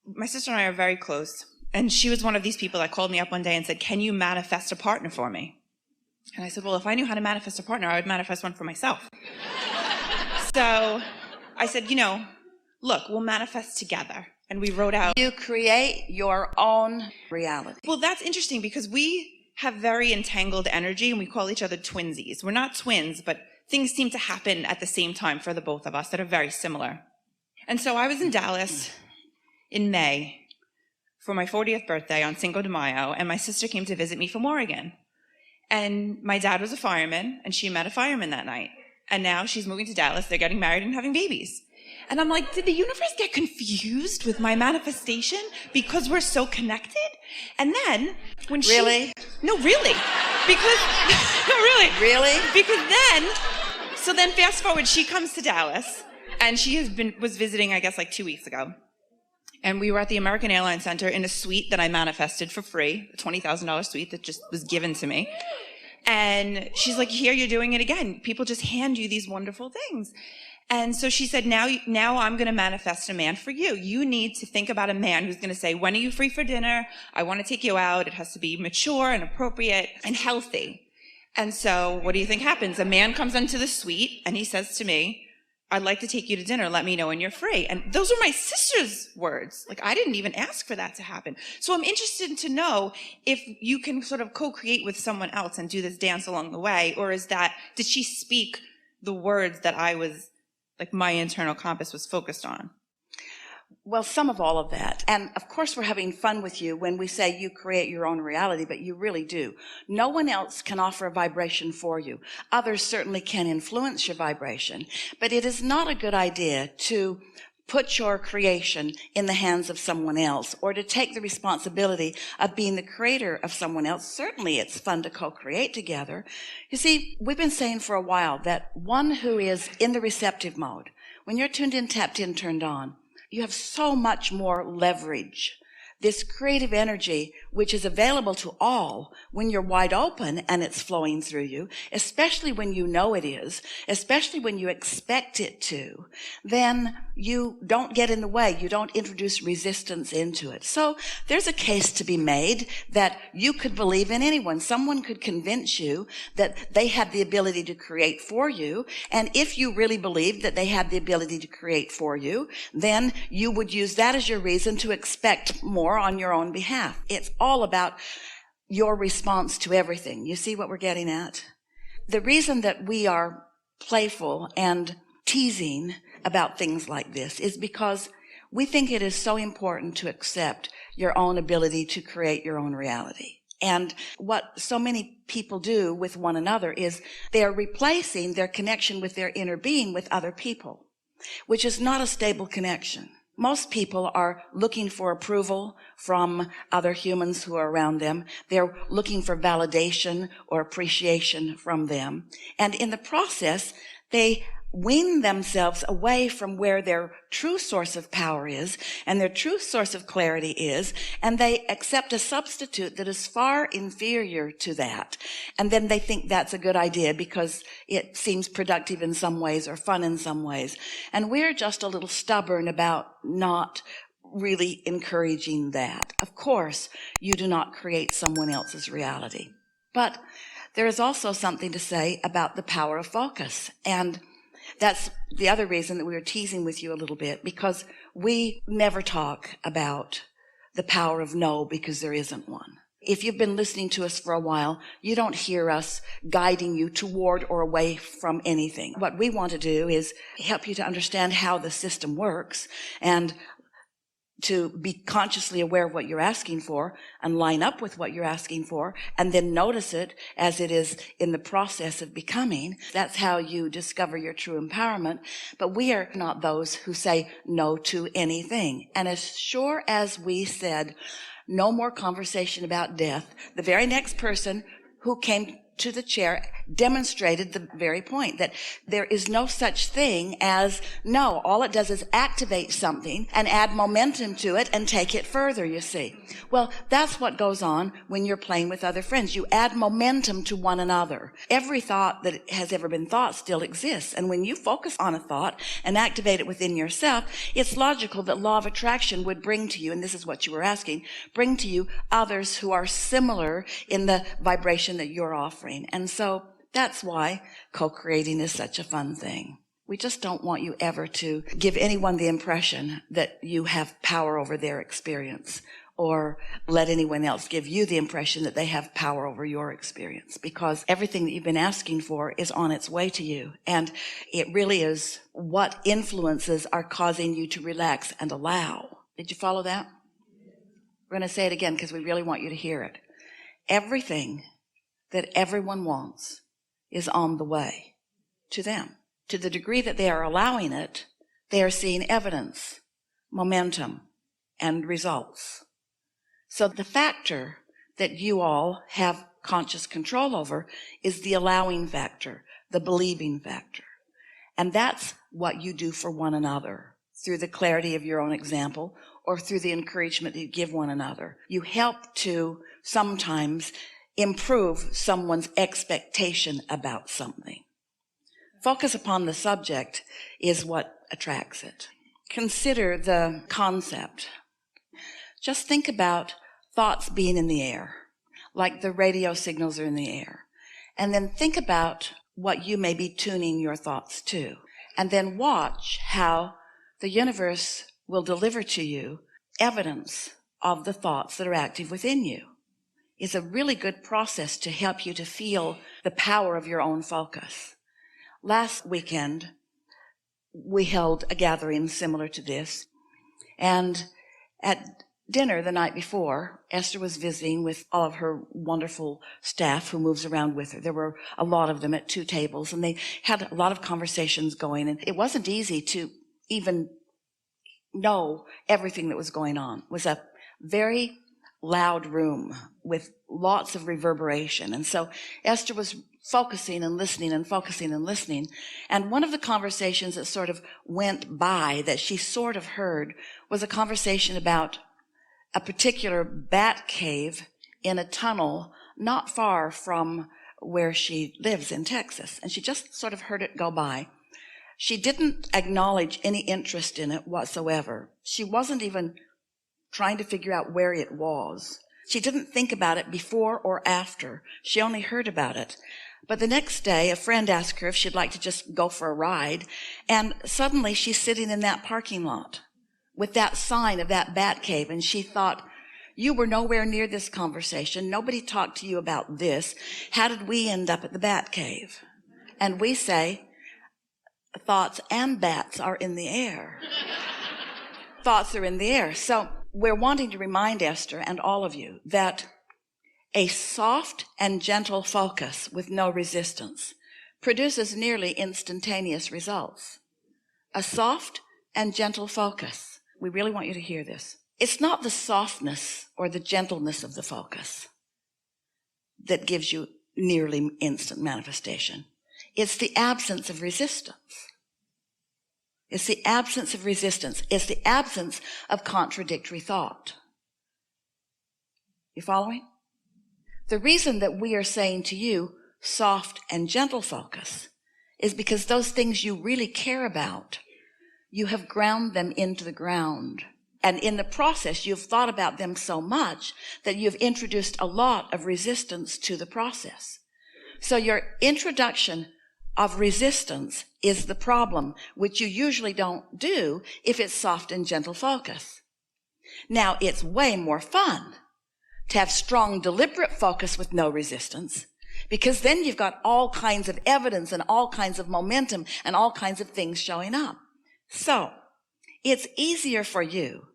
My sister and I are very close. And she was one of these people that called me up one day and said, can you manifest a partner for me? And I said, well, if I knew how to manifest a partner, I would manifest one for myself. So I said, look, we'll manifest together. And we wrote out. You create your own reality. Well, that's interesting because we have very entangled energy and we call each other twinsies. We're not twins, but things seem to happen at the same time for the both of us that are very similar. And so I was in Dallas in May for my 40th birthday on Cinco de Mayo, and my sister came to visit me from Oregon. And my dad was a fireman, and she met a fireman that night. And now she's moving to Dallas, they're getting married and having babies. And I'm like, did the universe get confused with my manifestation because we're so connected? And then when she... Really? No, really. Because, no, really. Really? Because then fast forward, she comes to Dallas, and she was visiting, I guess, like 2 weeks ago. And we were at the American Airlines Center in a suite that I manifested for free, a $20,000 suite that just was given to me. And she's like, here, you're doing it again. People just hand you these wonderful things. And so she said, now I'm going to manifest a man for you. You need to think about a man who's going to say, when are you free for dinner? I want to take you out. It has to be mature and appropriate and healthy. And so what do you think happens? A man comes into the suite and he says to me, I'd like to take you to dinner. Let me know when you're free. And those are my sister's words. Like, I didn't even ask for that to happen. So I'm interested to know if you can sort of co-create with someone else and do this dance along the way, or did she speak the words that I was, like, my internal compass was focused on? Well, some of all of that. And of course, we're having fun with you when we say you create your own reality, but you really do. No one else can offer a vibration for you. Others certainly can influence your vibration, but it is not a good idea to put your creation in the hands of someone else or to take the responsibility of being the creator of someone else. Certainly, it's fun to co-create together. You see, we've been saying for a while that one who is in the receptive mode, when you're tuned in, tapped in, turned on, you have so much more leverage. This creative energy, which is available to all when you're wide open and it's flowing through you, especially when you know it is, especially when you expect it to, then you don't get in the way. You don't introduce resistance into it. So there's a case to be made that you could believe in anyone. Someone could convince you that they had the ability to create for you. And if you really believed that they had the ability to create for you, then you would use that as your reason to expect more on your own behalf. It's all about your response to everything. You see what we're getting at? The reason that we are playful and teasing about things like this is because we think it is so important to accept your own ability to create your own reality. And what so many people do with one another is they are replacing their connection with their inner being with other people, which is not a stable connection. Most people are looking for approval from other humans who are around them. They're looking for validation or appreciation from them. And in the process, they wean themselves away from where their true source of power is and their true source of clarity is, and they accept a substitute that is far inferior to that. And then they think that's a good idea because it seems productive in some ways or fun in some ways. And we're just a little stubborn about not really encouraging that. Of course, you do not create someone else's reality. But there is also something to say about the power of focus. And that's the other reason that we were teasing with you a little bit, because we never talk about the power of no because there isn't one. If you've been listening to us for a while, you don't hear us guiding you toward or away from anything. What we want to do is help you to understand how the system works and to be consciously aware of what you're asking for and line up with what you're asking for and then notice it as it is in the process of becoming. That's how you discover your true empowerment. But we are not those who say no to anything. And as sure as we said, no more conversation about death, the very next person who came to the chair demonstrated the very point that there is no such thing as no. All it does is activate something and add momentum to it and take it further, you see. Well, that's what goes on when you're playing with other friends. You add momentum to one another. Every thought that has ever been thought still exists. And when you focus on a thought and activate it within yourself, it's logical that law of attraction would bring to you, and this is what you were asking, bring to you others who are similar in the vibration that you're offering. And so that's why co-creating is such a fun thing. We just don't want you ever to give anyone the impression that you have power over their experience, or let anyone else give you the impression that they have power over your experience, because everything that you've been asking for is on its way to you. And it really is what influences are causing you to relax and allow. Did you follow that? We're going to say it again because we really want you to hear it. Everything that everyone wants is on the way to them. To the degree that they are allowing it, they are seeing evidence, momentum, and results. So the factor that you all have conscious control over is the allowing factor, the believing factor. And that's what you do for one another through the clarity of your own example or through the encouragement that you give one another. You help to sometimes improve someone's expectation about something. Focus upon the subject is what attracts it. Consider the concept. Just think about thoughts being in the air, like the radio signals are in the air. And then think about what you may be tuning your thoughts to. And then watch how the universe will deliver to you evidence of the thoughts that are active within you. It's a really good process to help you to feel the power of your own focus. Last weekend, we held a gathering similar to this. And at dinner the night before, Esther was visiting with all of her wonderful staff who moves around with her. There were a lot of them at 2 tables, and they had a lot of conversations going. And it wasn't easy to even know everything that was going on. It was a very loud room with lots of reverberation. And so Esther was focusing and listening and focusing and listening. And one of the conversations that sort of went by that she sort of heard was a conversation about a particular bat cave in a tunnel not far from where she lives in Texas. And she just sort of heard it go by. She didn't acknowledge any interest in it whatsoever. She wasn't even trying to figure out where it was. She didn't think about it before or after. She only heard about it. But the next day, a friend asked her if she'd like to just go for a ride. And suddenly she's sitting in that parking lot with that sign of that bat cave. And she thought, you were nowhere near this conversation. Nobody talked to you about this. How did we end up at the bat cave? And we say, thoughts and bats are in the air. Thoughts are in the air. So we're wanting to remind Esther and all of you that a soft and gentle focus with no resistance produces nearly instantaneous results. A soft and gentle focus. We really want you to hear this. It's not the softness or the gentleness of the focus that gives you nearly instant manifestation. It's the absence of resistance. It's the absence of resistance. It's the absence of contradictory thought. You following? The reason that we are saying to you soft and gentle focus is because those things you really care about, you have ground them into the ground. And in the process, you've thought about them so much that you've introduced a lot of resistance to the process. So your introduction of resistance is the problem, which you usually don't do if it's soft and gentle focus. Now, it's way more fun to have strong, deliberate focus with no resistance, because then you've got all kinds of evidence and all kinds of momentum and all kinds of things showing up. So it's easier for you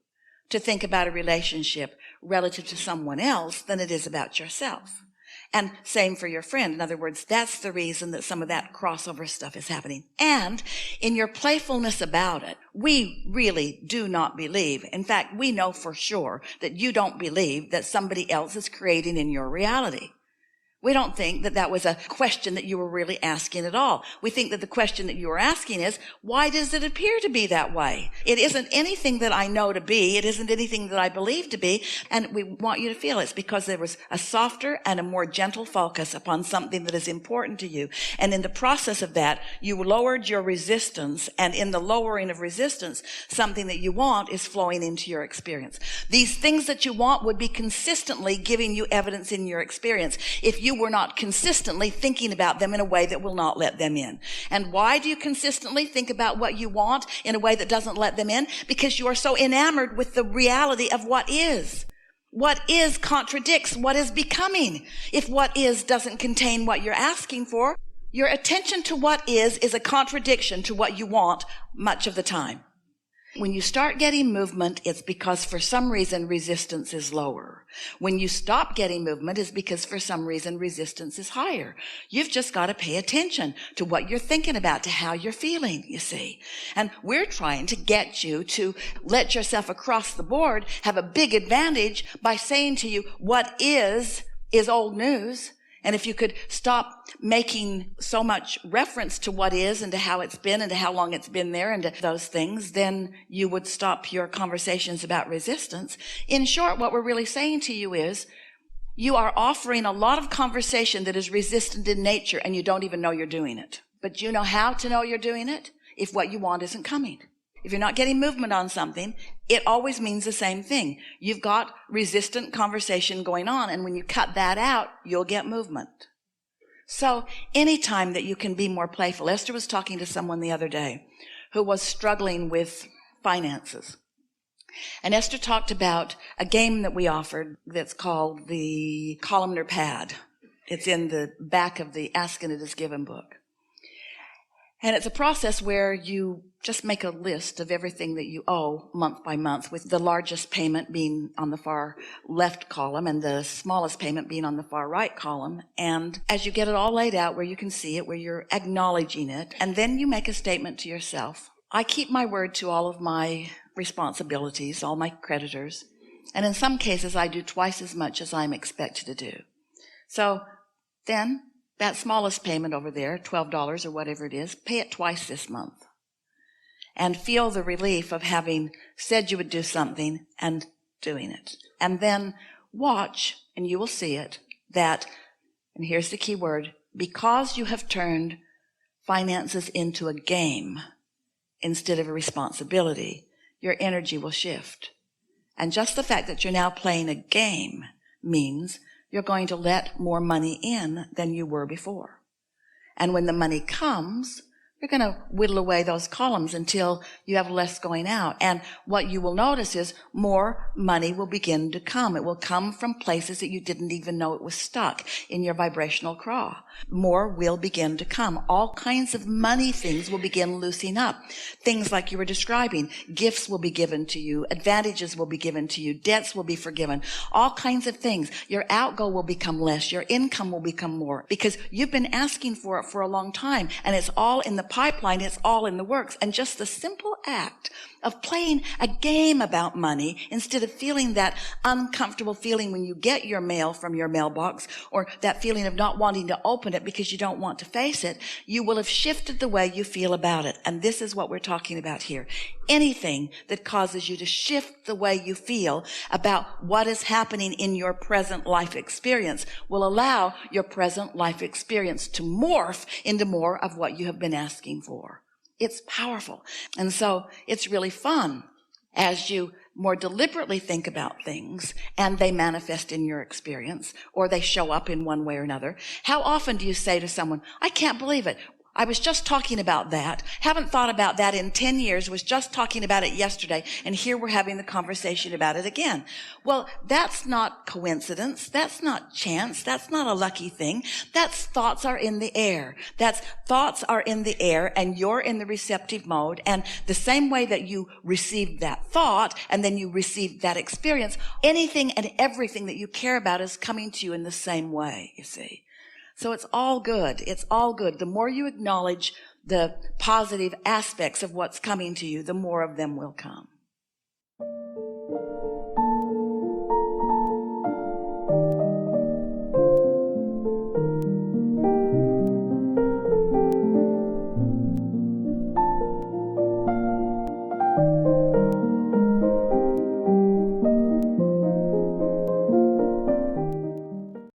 to think about a relationship relative to someone else than it is about yourself. And same for your friend. In other words, that's the reason that some of that crossover stuff is happening. And in your playfulness about it, we really do not believe. In fact, we know for sure that you don't believe that somebody else is creating in your reality. We don't think that that was a question that you were really asking at all. We think that the question that you were asking is, why does it appear to be that way? It isn't anything that I know to be. It isn't anything that I believe to be. And we want you to feel it's because there was a softer and a more gentle focus upon something that is important to you. And in the process of that, you lowered your resistance. And in the lowering of resistance, something that you want is flowing into your experience. These things that you want would be consistently giving you evidence in your experience if you were not consistently thinking about them in a way that will not let them in. And why do you consistently think about what you want in a way that doesn't let them in? Because you are so enamored with the reality of what is. What is contradicts what is becoming. If what is doesn't contain what you're asking for, your attention to what is a contradiction to what you want much of the time. When you start getting movement, it's because for some reason resistance is lower. When you stop getting movement, it's because for some reason resistance is higher. You've just got to pay attention to what you're thinking about, to how you're feeling, you see. And we're trying to get you to let yourself across the board have a big advantage by saying to you, what is old news. And if you could stop making so much reference to what is and to how it's been and to how long it's been there and to those things, then you would stop your conversations about resistance. In short, what we're really saying to you is you are offering a lot of conversation that is resistant in nature and you don't even know you're doing it. But you know how to know you're doing it? If what you want isn't coming. If you're not getting movement on something, it always means the same thing. You've got resistant conversation going on, and when you cut that out, you'll get movement. So anytime that you can be more playful. Esther was talking to someone the other day who was struggling with finances. And Esther talked about a game that we offered that's called the Columnar pad. It's in the back of the Ask and It Is Given book. And it's a process where you just make a list of everything that you owe month by month, with the largest payment being on the far left column and the smallest payment being on the far right column. And as you get it all laid out where you can see it, where you're acknowledging it, and then you make a statement to yourself. I keep my word to all of my responsibilities, all my creditors. And in some cases, I do twice as much as I'm expected to do. So then that smallest payment over there, $12 or whatever it is, pay it twice this month. And feel the relief of having said you would do something and doing it. And then watch, and you will see it, that, and here's the key word, because you have turned finances into a game instead of a responsibility, your energy will shift. And just the fact that you're now playing a game means you're going to let more money in than you were before. And when the money comes, you're going to whittle away those columns until you have less going out. And what you will notice is more money will begin to come. It will come from places that you didn't even know it was stuck in your vibrational craw. More will begin to come. All kinds of money things will begin loosening up. Things like you were describing. Gifts will be given to you. Advantages will be given to you. Debts will be forgiven. All kinds of things. Your outgo will become less. Your income will become more. Because you've been asking for it for a long time. And it's all in the pipeline. It's all in the works. And just the simple act of playing a game about money instead of feeling that uncomfortable feeling when you get your mail from your mailbox, or that feeling of not wanting to open it because you don't want to face it, you will have shifted the way you feel about it. And this is what we're talking about here. Anything that causes you to shift the way you feel about what is happening in your present life experience will allow your present life experience to morph into more of what you have been asking for. It's powerful. And so it's really fun as you more deliberately think about things and they manifest in your experience, or they show up in one way or another. How often do you say to someone, I can't believe it. I was just talking about that. Haven't thought about that in 10 years. Was just talking about it yesterday. And here we're having the conversation about it again. Well, that's not coincidence. That's not chance. That's not a lucky thing. That's thoughts are in the air. That's thoughts are in the air and you're in the receptive mode. And the same way that you received that thought and then you received that experience, anything and everything that you care about is coming to you in the same way, you see. So it's all good. It's all good. The more you acknowledge the positive aspects of what's coming to you, the more of them will come.